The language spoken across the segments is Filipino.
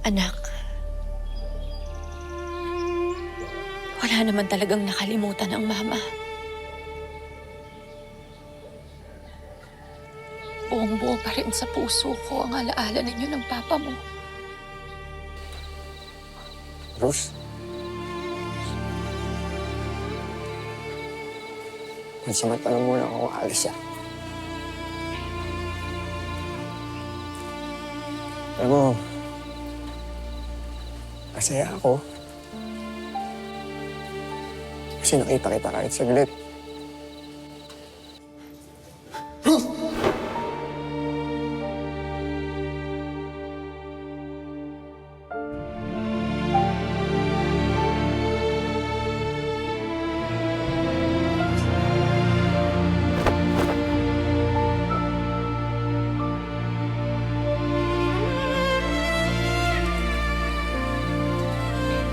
Anak, wala naman talagang nakalimutan ang mama. Buong-buo pa rin sa puso ko ang alaala ninyo ng papa mo. Rose? Pansamantala muna ako aalis siya. Alam mo, masaya ako. Kasi nakita kita kahit saglit.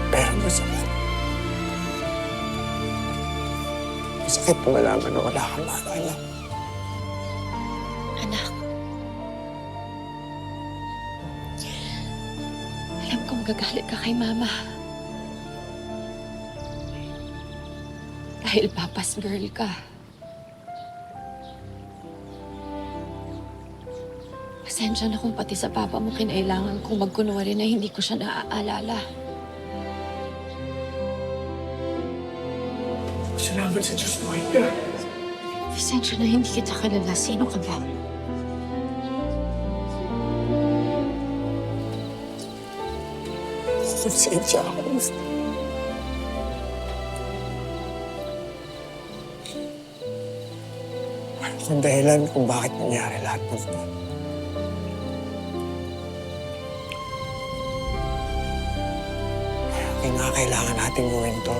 Pero masakit. Masakit kung malaman na wala kang maalala. Anak, alam kong gagalit ka kay mama. Dahil papa's girl ka. Pasensya na kung pati sa papa mo kinailangan kong magkunwari na hindi ko siya naaalala. Salamat sa Diyos mo, Ika. Pasensya na hindi kita kilala. Sino ka ba? Pasensya ako. Ano kung dahilan kung bakit nangyari lahat ng ito? Kaya nga kailangan natin gawin to.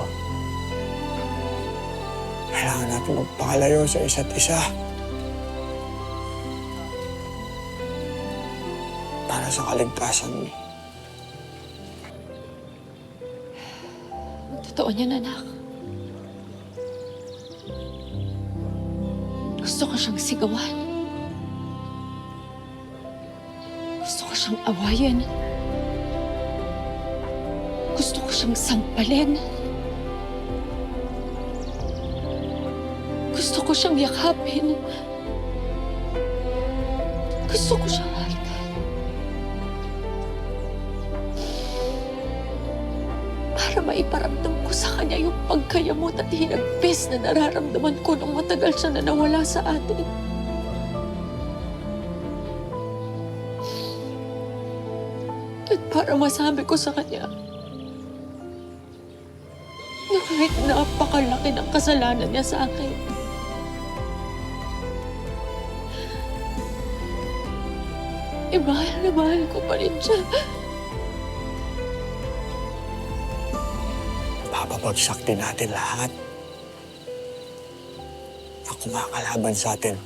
Kailangan natin magpakalayo sa isa't isa. Para sa kaligtasan mo. Totoo niyan, anak. Gusto ko siyang sigawan. Gusto ko siyang awayin. Gusto ko siyang sampalin. Gusto ko siyang yakapin. Gusto ko siyang halikan. Para maiparamdam ko sa kanya yung pagkayamot at hinagpis na nararamdaman ko nung matagal siya na nawala sa atin. At para masabi ko sa kanya na kahit napakalaki ng kasalanan niya sa akin, mahal na mahal ko pa rin siya. Papabagsak din natin lahat na kumakalaban sa atin.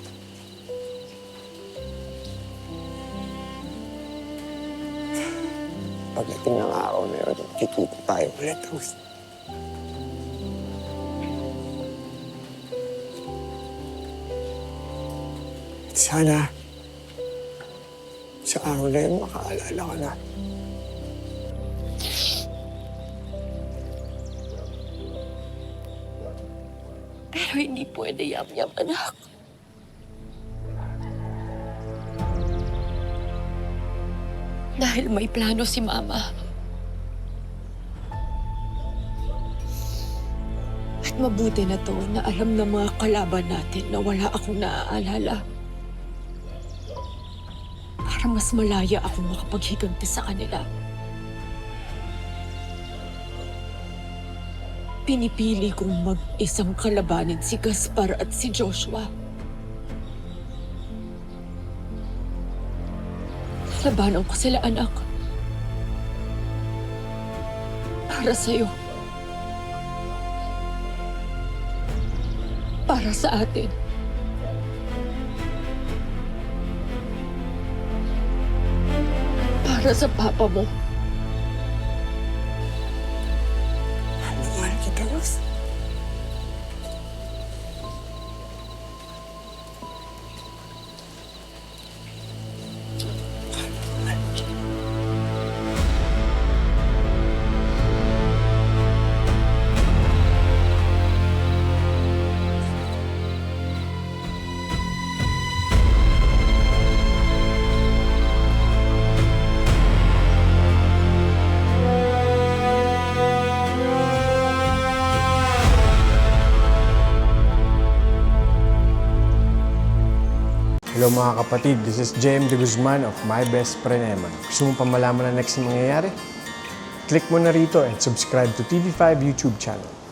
Pagdating ng araw na yun, kikita tayo ulit, Rose. Sana, sa araw na yun, makaalala ka na. Pero hindi pwede yam-yam, anak. Dahil may plano si Mama. At mabuti na to na alam ng mga kalaban natin na wala akong naaalala. Para mas malaya akong makapaghiganti sa kanila. Pinipili kong mag-isang kalabanin si Gaspar at si Joshua. Labanan ko sila, anak. Para sa'yo. Para sa atin. Para sa papa mo. Mahal kita, Rose. Hello mga kapatid, this is JM De Guzman of My Best Friend Eman. Gusto mo pa malaman na next na mangyayari? Click mo na rito and subscribe to TV5 YouTube channel.